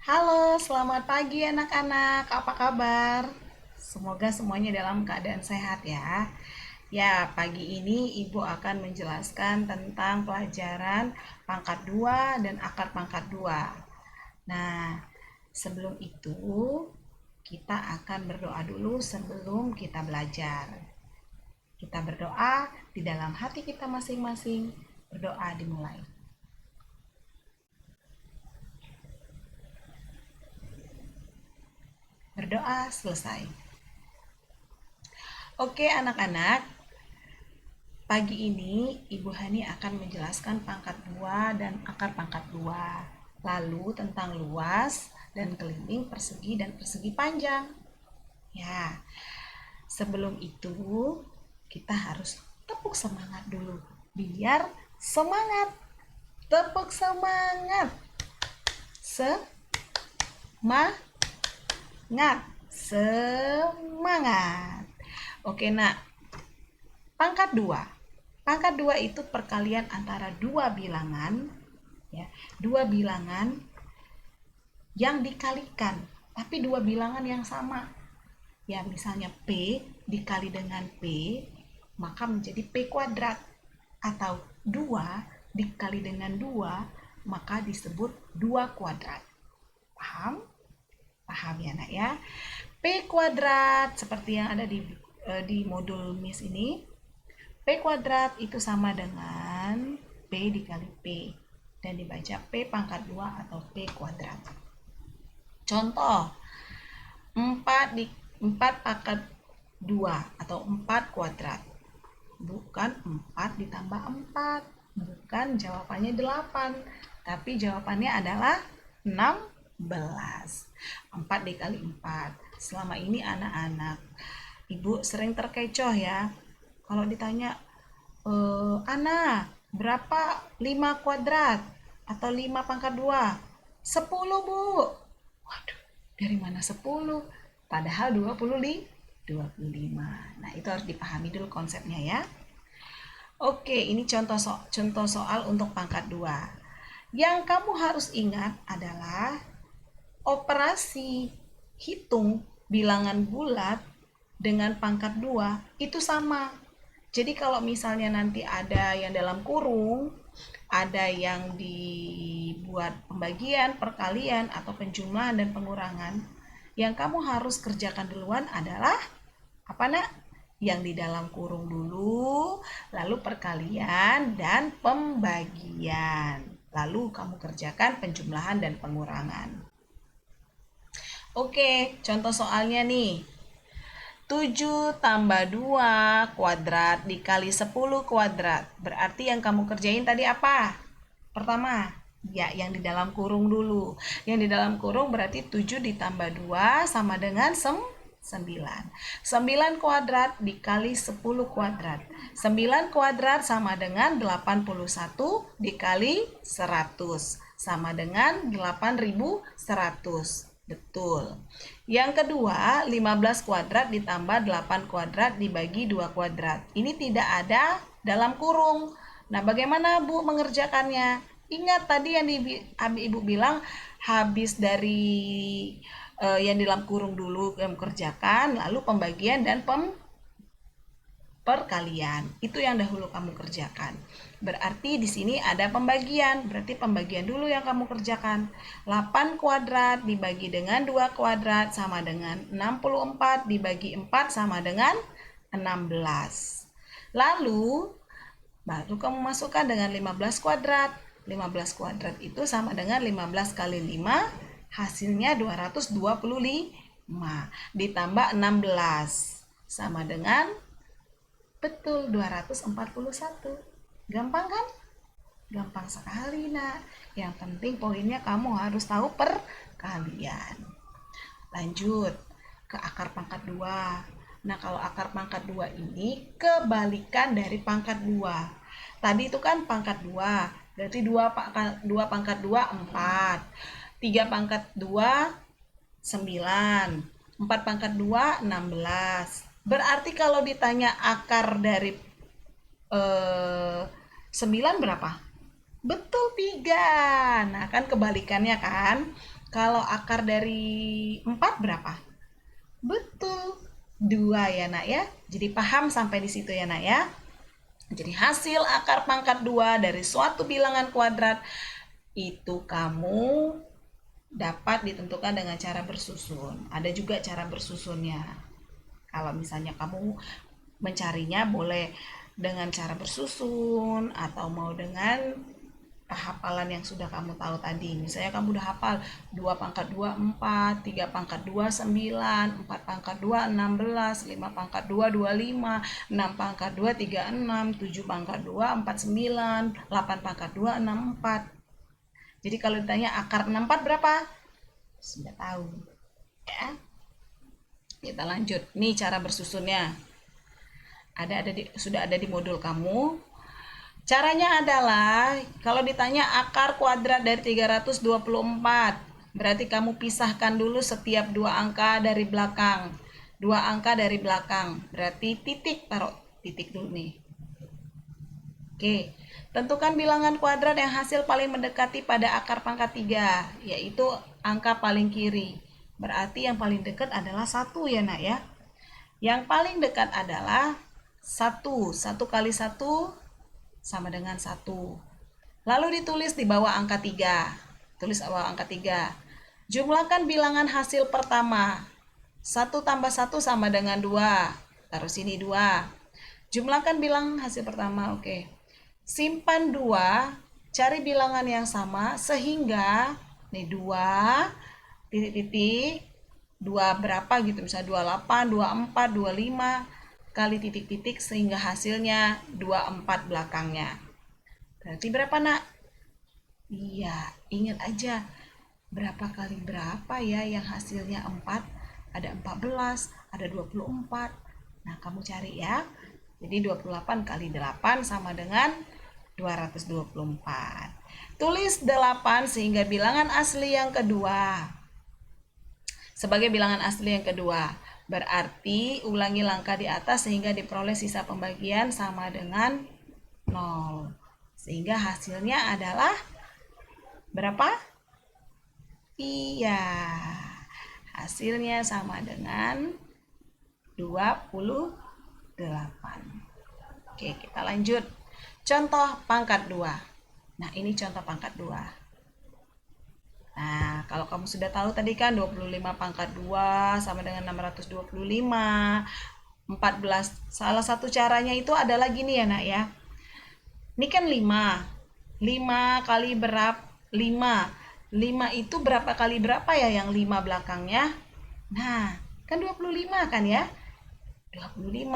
Halo, selamat pagi anak-anak. Apa kabar? Semoga semuanya dalam keadaan sehat ya. Ya, pagi ini Ibu akan menjelaskan tentang pelajaran pangkat 2 dan akar pangkat 2. Nah, sebelum itu kita akan berdoa dulu sebelum kita belajar. Kita berdoa di dalam hati kita masing-masing. Berdoa dimulai. Berdoa selesai. Oke anak-anak, pagi ini Ibu Hani akan menjelaskan pangkat 2 dan akar pangkat 2. Lalu tentang luas dan keliling, persegi dan persegi panjang. Ya, sebelum itu kita harus tepuk semangat dulu. Biar semangat. Tepuk semangat. Semangat. Semangat. Oke, nak. Pangkat 2. Pangkat 2 itu perkalian antara dua bilangan, ya, dua bilangan yang dikalikan, tapi dua bilangan yang sama. Ya, misalnya P dikali dengan P, maka menjadi P kuadrat. Atau 2 dikali dengan 2, maka disebut 2 kuadrat. Paham? Paham ya, nak ya? P kuadrat seperti yang ada di modul Miss ini. P kuadrat itu sama dengan P dikali P dan dibaca P pangkat 2 atau P kuadrat. Contoh, 4 pangkat 2 atau 4 kuadrat. Bukan 4 ditambah 4. Bukan jawabannya 8. Tapi jawabannya adalah 16. 4 dikali 4. Selama ini anak-anak, Ibu sering terkecoh ya. Kalau ditanya, Ana, berapa 5 kuadrat atau 5 pangkat 2? 10, Bu. Waduh, dari mana 10? Padahal 25. Nah, itu harus dipahami dulu konsepnya ya. Oke, ini contoh soal untuk pangkat 2. Yang kamu harus ingat adalah operasi hitung bilangan bulat dengan pangkat 2 itu sama. Jadi kalau misalnya nanti ada yang dalam kurung, ada yang dibuat pembagian, perkalian, atau penjumlahan dan pengurangan, yang kamu harus kerjakan duluan adalah apa, nak? Yang di dalam kurung dulu, lalu perkalian dan pembagian. Lalu kamu kerjakan penjumlahan dan pengurangan. Oke, contoh soalnya nih. 7 tambah 2 kuadrat dikali 10 kuadrat. Berarti yang kamu kerjain tadi apa? Pertama, ya yang di dalam kurung dulu. Yang di dalam kurung berarti 7 ditambah 2 sama dengan 9. 9 kuadrat dikali 10 kuadrat. 9 kuadrat sama dengan 81 dikali 100. Sama dengan 8100. Betul. Yang kedua, 15 kuadrat ditambah 8 kuadrat dibagi 2 kuadrat. Ini tidak ada dalam kurung. Nah, bagaimana Bu mengerjakannya? Ingat tadi yang Ibu bilang habis dari yang di dalam kurung dulu yang kerjakan, lalu pembagian dan perkalian. Itu yang dahulu kamu kerjakan. Berarti di sini ada pembagian. Berarti pembagian dulu yang kamu kerjakan. 8 kuadrat dibagi dengan 2 kuadrat sama dengan 64 dibagi 4 sama dengan 16. Lalu baru kamu masukkan dengan 15 kuadrat. 15 kuadrat itu sama dengan 15 kali 5, hasilnya 225. Ditambah 16 sama dengan, betul, 241. Gampang kan? Gampang sekali, nak. Yang penting poinnya kamu harus tahu perkalian. Lanjut ke akar pangkat 2. Nah, kalau akar pangkat 2 ini kebalikan dari pangkat 2. Tadi itu kan pangkat 2. Berarti 2 pangkat 2 4. 3 pangkat 2 9. 4 pangkat 2 16. Berarti kalau ditanya akar dari 9 berapa? Betul, 3. Nah, kan kebalikannya kan. Kalau akar dari 4 berapa? Betul, 2 ya nak ya. Jadi paham sampai di situ ya nak ya. Jadi hasil akar pangkat 2 dari suatu bilangan kuadrat itu kamu dapat ditentukan dengan cara bersusun. Ada juga cara bersusunnya. Kalau misalnya kamu mencarinya boleh dengan cara bersusun atau mau dengan hafalan yang sudah kamu tahu tadi. Misalnya kamu udah hafal 2 pangkat 2 4, 3 pangkat 2 9, 4 pangkat 2 16, 5 pangkat 2 25, 6 pangkat 2 36, 7 pangkat 2 49, 8 pangkat 2 64. Jadi kalau ditanya akar 64 berapa? Sudah tahu. Ya. Kita lanjut. Nih cara bersusunnya. Sudah ada di modul kamu. Caranya adalah kalau ditanya akar kuadrat dari 324, berarti kamu pisahkan dulu setiap 2 angka dari belakang. 2 angka dari belakang. Berarti titik, taruh titik dulu nih. Oke. Tentukan bilangan kuadrat yang hasil paling mendekati pada akar pangkat 3, yaitu angka paling kiri. Berarti yang paling dekat adalah 1 ya nak ya. Yang paling dekat adalah 1. 1 kali 1 sama dengan 1. Lalu ditulis di bawah angka 3. Tulis bawah angka 3. Jumlahkan bilangan hasil pertama. 1 tambah 1 sama dengan 2. Taruh sini 2. Jumlahkan bilangan hasil pertama, oke. Simpan 2, cari bilangan yang sama sehingga nih 2 titik-titik 2 berapa gitu, misalnya 28, 24, 25 kali titik-titik sehingga hasilnya 24 belakangnya. Berarti berapa nak? Iya, ingat aja berapa kali berapa ya yang hasilnya 4? Ada 14, ada 24. Nah, kamu cari ya. Jadi 28 kali 8 sama dengan 224. Tulis 8 sehingga bilangan asli yang kedua. Sebagai bilangan asli yang kedua. Berarti ulangi langkah di atas sehingga diperoleh sisa pembagian sama dengan 0. Sehingga hasilnya adalah berapa? Iya. Hasilnya sama dengan 28. Oke, kita lanjut. Contoh pangkat 2. Nah, ini contoh pangkat 2. Nah, kalau kamu sudah tahu tadi kan 25 pangkat 2 sama dengan 625. 14. Salah satu caranya itu adalah gini ya, nak ya. Ini kan 5. 5 kali berapa? 5. 5 itu berapa kali berapa ya yang 5 belakangnya? Nah, kan 25 kan ya? 25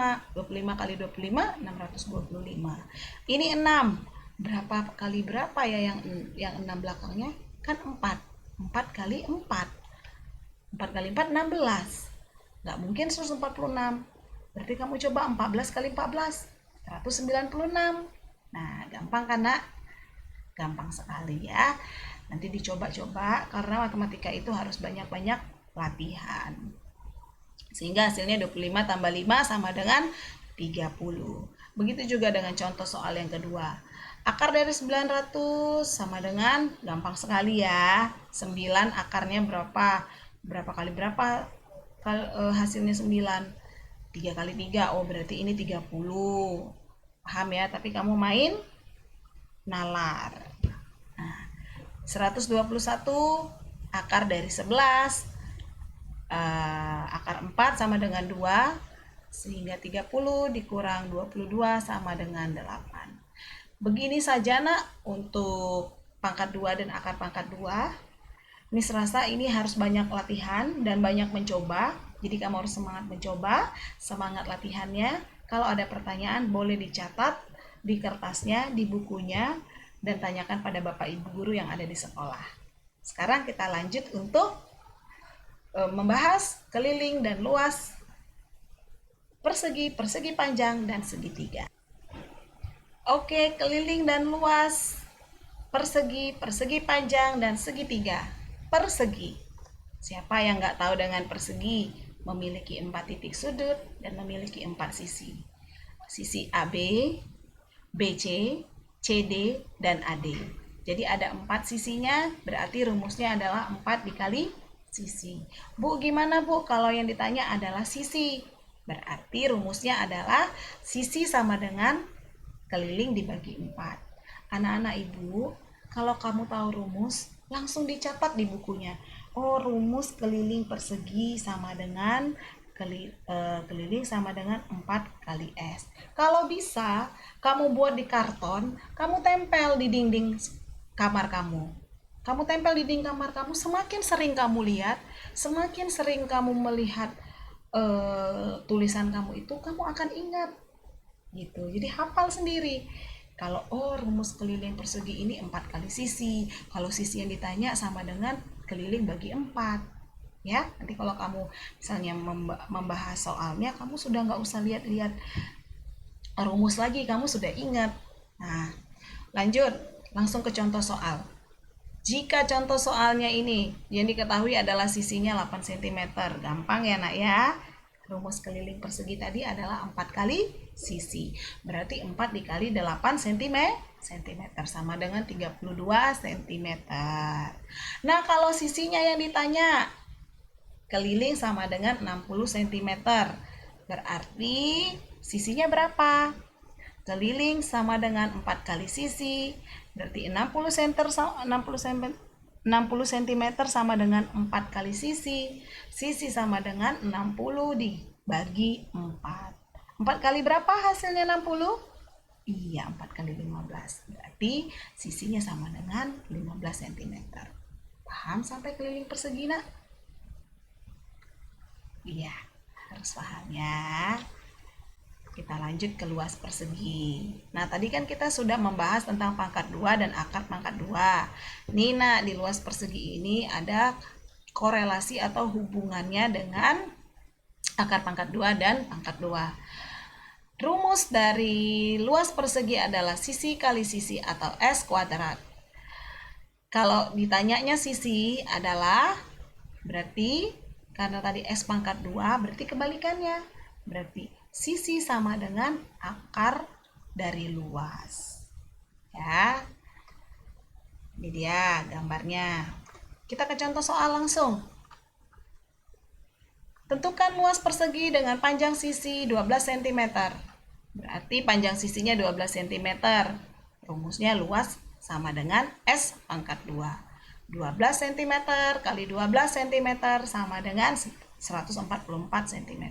kali 25 625. Ini 6. Berapa kali berapa ya yang 6 belakangnya? Kan 4. 4 kali 4. 4 kali 4 16. Enggak mungkin 146. Berarti kamu coba 14 kali 14 196. Nah, gampang kan nak? Gampang sekali ya. Nanti dicoba-coba karena matematika itu harus banyak-banyak latihan. Sehingga hasilnya 25 tambah 5 sama dengan 30. Begitu juga dengan contoh soal yang kedua. Akar dari 900 sama dengan, gampang sekali ya. 9 akarnya berapa? Berapa kali berapa? Hasilnya 9. 3 kali 3. Oh, berarti ini 30. Paham ya? Tapi kamu main nalar. Nah, 121 akar dari 11. Akar 4 sama dengan 2, sehingga 30 dikurang 22 sama dengan 8. Begini saja nak untuk pangkat 2 dan akar pangkat 2. Ini serasa ini harus banyak latihan dan banyak mencoba. Jadi kamu harus semangat mencoba, semangat latihannya. Kalau ada pertanyaan boleh dicatat di kertasnya, di bukunya, dan tanyakan pada Bapak Ibu guru yang ada di sekolah. Sekarang kita lanjut untuk membahas keliling dan luas, persegi, persegi panjang, dan segitiga. Oke, keliling dan luas, persegi, persegi panjang, dan segitiga. Persegi. Siapa yang nggak tahu dengan persegi? Memiliki 4 titik sudut dan memiliki 4 sisi. Sisi AB, BC, CD, dan AD. Jadi ada 4 sisinya, berarti rumusnya adalah 4 dikali sisi. Bu, gimana Bu kalau yang ditanya adalah sisi? Berarti rumusnya adalah sisi sama dengan keliling dibagi 4. Anak-anak ibu, kalau kamu tahu rumus, langsung dicatat di bukunya. Oh, rumus keliling persegi sama dengan keliling sama dengan 4 kali S. Kalau bisa, kamu buat di karton, kamu tempel di dinding kamar kamu. Kamu tempel di dinding kamar kamu, semakin sering kamu lihat, semakin sering kamu melihat tulisan kamu itu, kamu akan ingat gitu. Jadi hafal sendiri. Kalau rumus keliling persegi ini 4 kali sisi. Kalau sisi yang ditanya sama dengan keliling bagi 4. Ya, nanti kalau kamu misalnya membahas soalnya, kamu sudah nggak usah lihat-lihat rumus lagi, kamu sudah ingat. Nah, lanjut langsung ke contoh soal. Jika contoh soalnya ini yang diketahui adalah sisinya 8 cm, gampang ya nak ya. Rumus keliling persegi tadi adalah 4 kali sisi. Berarti 4 dikali 8 cm sama dengan 32 cm. Nah, kalau sisinya yang ditanya keliling sama dengan 60 cm. Berarti sisinya berapa? Keliling sama dengan 4 kali sisi. Berarti 60 cm sama dengan 4 kali sisi. Sisi sama dengan 60 dibagi 4. 4 kali berapa hasilnya 60? Iya, 4 kali 15. Berarti sisinya sama dengan 15 cm. Paham sampai keliling persegi, nak? Iya, harus paham ya. Kita lanjut ke luas persegi. Nah, tadi kan kita sudah membahas tentang pangkat 2 dan akar pangkat 2. Nih, nah, di luas persegi ini ada korelasi atau hubungannya dengan akar pangkat 2 dan pangkat 2. Rumus dari luas persegi adalah sisi kali sisi atau S kuadrat. Kalau ditanyanya sisi adalah berarti karena tadi S pangkat 2 berarti kebalikannya. Berarti sisi sama dengan akar dari luas. Ya. Ini dia gambarnya. Kita ke contoh soal langsung. Tentukan luas persegi dengan panjang sisi 12 cm. Berarti panjang sisinya 12 cm. Rumusnya luas sama dengan S pangkat 2. 12 cm kali 12 cm sama dengan 144 cm.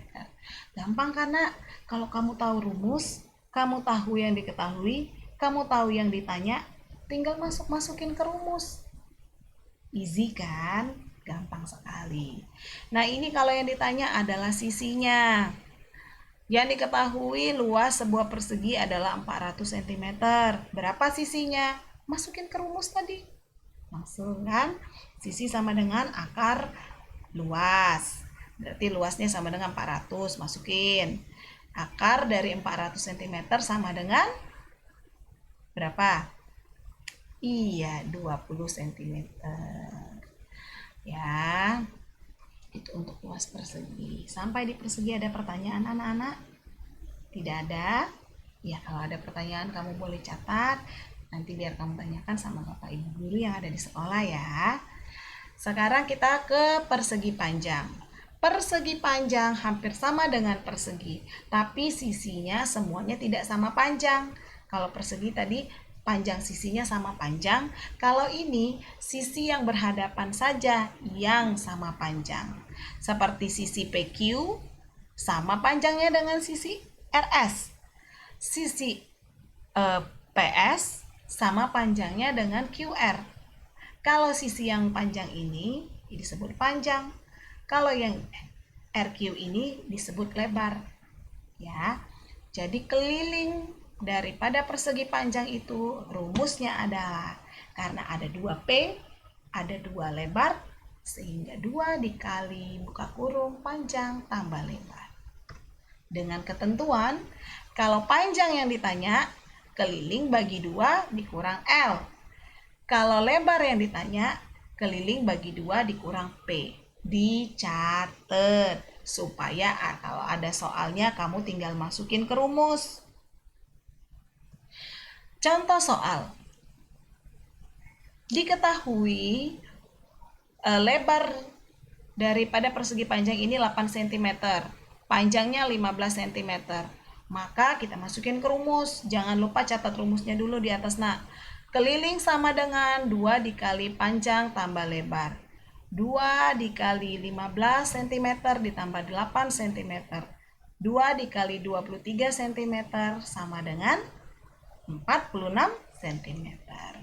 Gampang karena kalau kamu tahu rumus, kamu tahu yang diketahui, kamu tahu yang ditanya, tinggal masukin ke rumus. Easy kan? Gampang sekali. Nah, ini kalau yang ditanya adalah sisinya. Yang diketahui luas sebuah persegi adalah 400 cm. Berapa sisinya? Masukin ke rumus tadi. Langsung kan, sisi sama dengan akar luas, berarti luasnya sama dengan 400, masukin. Akar dari 400 cm sama dengan berapa? Iya, 20 cm. Ya, itu untuk luas persegi. Sampai di persegi ada pertanyaan anak-anak? Tidak ada? Ya, kalau ada pertanyaan kamu boleh catat. Nanti biar kamu tanyakan sama Bapak Ibu guru yang ada di sekolah ya. Sekarang kita ke persegi panjang. Persegi panjang hampir sama dengan persegi, tapi sisinya semuanya tidak sama panjang. Kalau persegi tadi panjang sisinya sama panjang, kalau ini sisi yang berhadapan saja yang sama panjang. Seperti sisi PQ sama panjangnya dengan sisi RS. Sisi PS sama panjangnya dengan QR. Kalau sisi yang panjang ini disebut panjang. Kalau yang RQ ini disebut lebar. Ya. Jadi keliling daripada persegi panjang itu rumusnya adalah karena ada 2P, ada 2 lebar, sehingga 2 dikali buka kurung panjang tambah lebar. Dengan ketentuan, kalau panjang yang ditanya, keliling bagi 2 dikurang L. Kalau lebar yang ditanya, keliling bagi 2 dikurang P. Dicatat supaya kalau ada soalnya kamu tinggal masukin ke rumus. Contoh soal. Diketahui lebar daripada persegi panjang ini 8 cm, panjangnya 15 cm. Maka kita masukin ke rumus. Jangan lupa catat rumusnya dulu di atas, nak. Keliling sama dengan 2 dikali panjang tambah lebar. 2 dikali 15 cm ditambah 8 cm. 2 dikali 23 cm sama dengan 46 cm.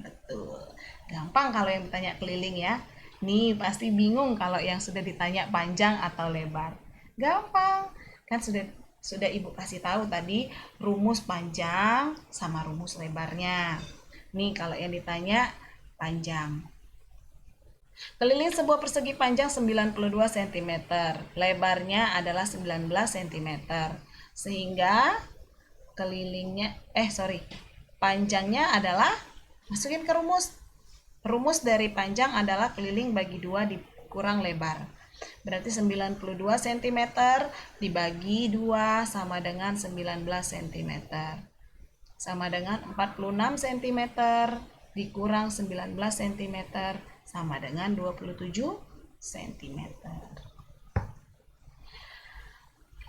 Betul. Gampang kalau yang ditanya keliling ya. Nih pasti bingung kalau yang sudah ditanya panjang atau lebar. Gampang. Kan sudah Ibu kasih tahu tadi rumus panjang sama rumus lebarnya. Nih kalau yang ditanya panjang. Keliling sebuah persegi panjang 92 cm, lebarnya adalah 19 cm. Sehingga panjangnya adalah, masukin ke rumus. Rumus dari panjang adalah keliling bagi 2 dikurang lebar. Berarti 92 cm dibagi 2 sama dengan 19 cm. Sama dengan 46 cm dikurang 19 cm sama dengan 27 cm.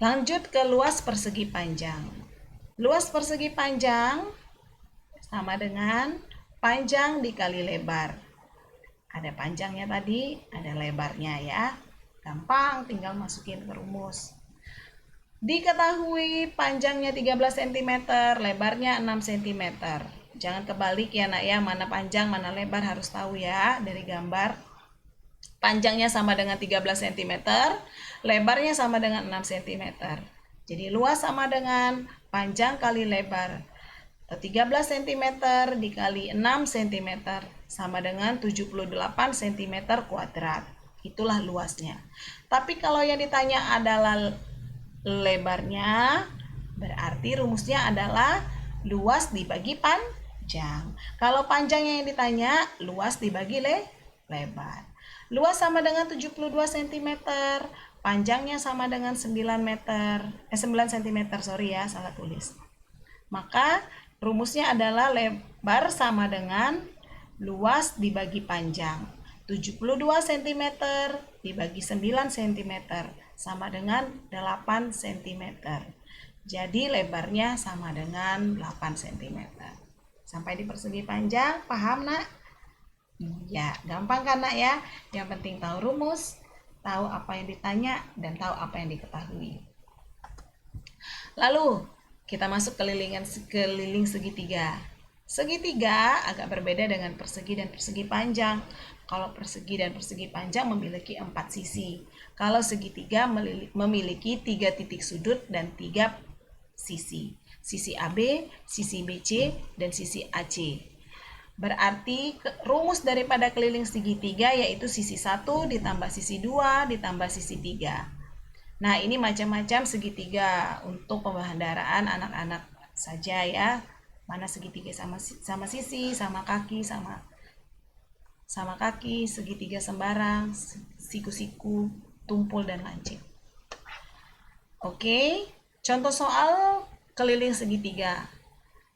Lanjut ke luas persegi panjang. Luas persegi panjang sama dengan panjang dikali lebar. Ada panjangnya tadi, ada lebarnya ya. Gampang, tinggal masukin ke rumus. Diketahui panjangnya 13 cm, lebarnya 6 cm. Jangan kebalik ya nak ya, mana panjang mana lebar harus tahu ya dari gambar. Panjangnya sama dengan 13 cm, lebarnya sama dengan 6 cm. Jadi luas sama dengan panjang kali lebar. 13 cm dikali 6 cm sama dengan 78 cm kuadrat. Itulah luasnya. Tapi kalau yang ditanya adalah lebarnya, berarti rumusnya adalah luas dibagi panjang. Kalau panjangnya yang ditanya, luas dibagi lebar. Luas sama dengan 72 cm, panjangnya sama dengan 9 cm, salah tulis. Maka rumusnya adalah lebar sama dengan luas dibagi panjang. 72 cm dibagi 9 cm sama dengan 8 cm. Jadi lebarnya sama dengan 8 cm. Sampai di persegi panjang, paham nak? Iya, gampang kan nak ya? Yang penting tahu rumus, tahu apa yang ditanya, dan tahu apa yang diketahui. Lalu, kita masuk keliling segitiga. Segitiga agak berbeda dengan persegi dan persegi panjang. Kalau persegi dan persegi panjang memiliki 4 sisi. Kalau segitiga memiliki 3 titik sudut dan 3 sisi. Sisi AB, sisi BC, dan sisi AC. Berarti rumus daripada keliling segitiga yaitu sisi 1 ditambah sisi 2 ditambah sisi 3. Nah, ini macam-macam segitiga untuk pembahandaraan anak-anak saja ya. Mana segitiga sama sisi, sama kaki, sama kaki, segitiga sembarang, siku-siku, tumpul, dan lancip. Oke, contoh soal keliling segitiga.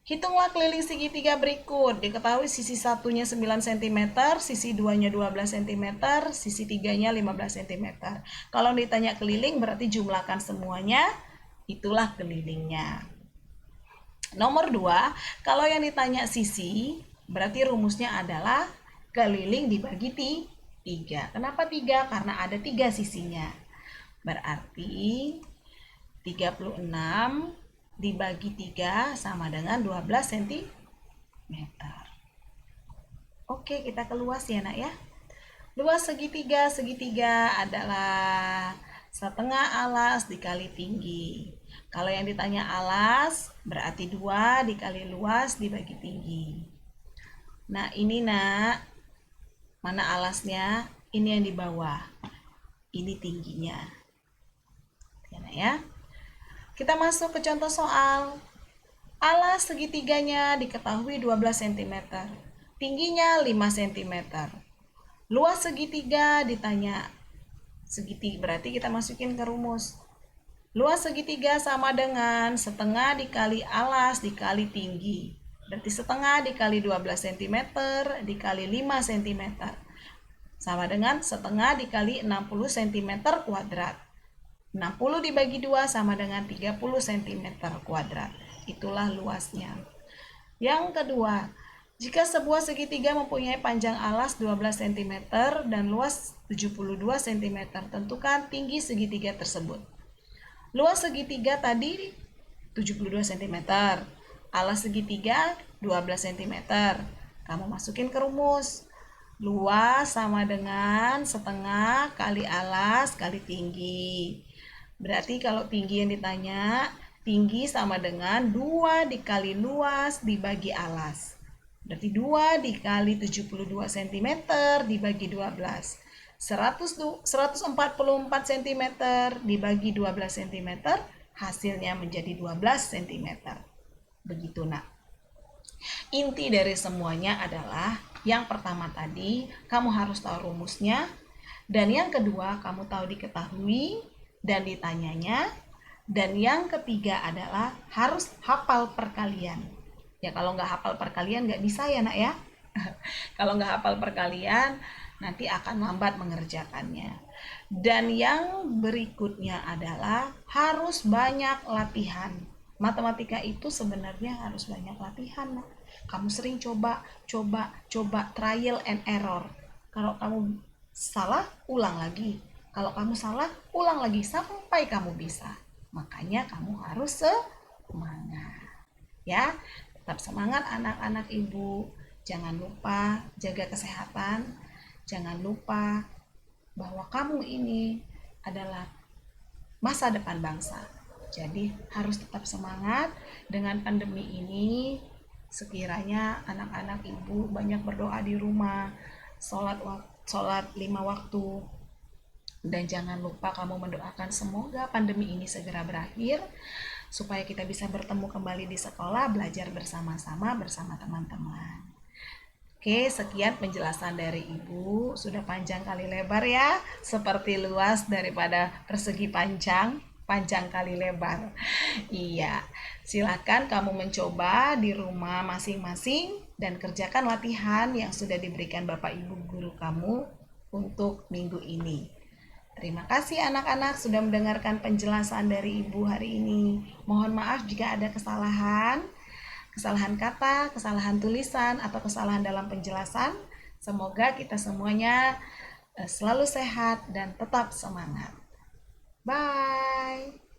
Hitunglah keliling segitiga berikut. Diketahui sisi satunya 9 cm, sisi 2-nya 12 cm, sisi 3-nya 15 cm. Kalau ditanya keliling berarti jumlahkan semuanya, itulah kelilingnya. Nomor 2, kalau yang ditanya sisi, berarti rumusnya adalah keliling dibagi 3. Kenapa 3? Karena ada 3 sisinya. Berarti 36 dibagi 3 sama dengan 12 cm. Oke, kita ke luas ya nak ya. Luas segitiga adalah setengah alas dikali tinggi. Kalau yang ditanya alas, berarti 2 dikali luas dibagi tinggi. Nah, ini nak, mana alasnya? Ini yang di bawah. Ini tingginya. Ya nak ya. Kita masuk ke contoh soal. Alas segitiganya diketahui 12 cm. Tingginya 5 cm. Luas segitiga ditanya. Segitiga berarti kita masukin ke rumus. Luas segitiga sama dengan setengah dikali alas dikali tinggi. Berarti setengah dikali 12 cm dikali 5 cm. Sama dengan setengah dikali 60 cm kuadrat. 60 dibagi 2 sama dengan 30 cm kuadrat. Itulah luasnya. Yang kedua, jika sebuah segitiga mempunyai panjang alas 12 cm dan luas 72 cm, tentukan tinggi segitiga tersebut. Luas segitiga tadi 72 cm, alas segitiga 12 cm. Kamu masukin ke rumus. Luas sama dengan setengah kali alas kali tinggi. Berarti kalau tinggi yang ditanya, tinggi sama dengan 2 dikali luas dibagi alas. Berarti 2 dikali 72 cm dibagi 12. 144 cm dibagi 12 cm, hasilnya menjadi 12 cm. Begitu, Nak. Inti dari semuanya adalah yang pertama tadi, kamu harus tahu rumusnya. Dan yang kedua, kamu tahu diketahui dan ditanyanya. Dan yang ketiga adalah harus hafal perkalian. Ya kalau nggak hafal perkalian nggak bisa ya nak ya. Kalau nggak hafal perkalian nanti akan lambat mengerjakannya. Dan yang berikutnya adalah harus banyak latihan. Matematika itu sebenarnya harus banyak latihan. Nak. Kamu sering coba, trial and error. Kalau kamu salah, ulang lagi. Kalau kamu salah, ulang lagi sampai kamu bisa. Makanya kamu harus semangat. Ya, tetap semangat anak-anak ibu. Jangan lupa jaga kesehatan. Jangan lupa bahwa kamu ini adalah masa depan bangsa. Jadi harus tetap semangat dengan pandemi ini. Sekiranya anak-anak ibu banyak berdoa di rumah, sholat 5 waktu. Dan jangan lupa kamu mendoakan semoga pandemi ini segera berakhir, supaya kita bisa bertemu kembali di sekolah, belajar bersama-sama bersama teman-teman. Oke, sekian penjelasan dari Ibu. Sudah panjang kali lebar ya, seperti luas daripada persegi panjang kali lebar. Iya, silakan kamu mencoba di rumah masing-masing dan kerjakan latihan yang sudah diberikan Bapak Ibu guru kamu untuk minggu ini. Terima kasih anak-anak sudah mendengarkan penjelasan dari Ibu hari ini. Mohon maaf jika ada kesalahan kata, kesalahan tulisan, atau kesalahan dalam penjelasan. Semoga kita semuanya selalu sehat dan tetap semangat. Bye.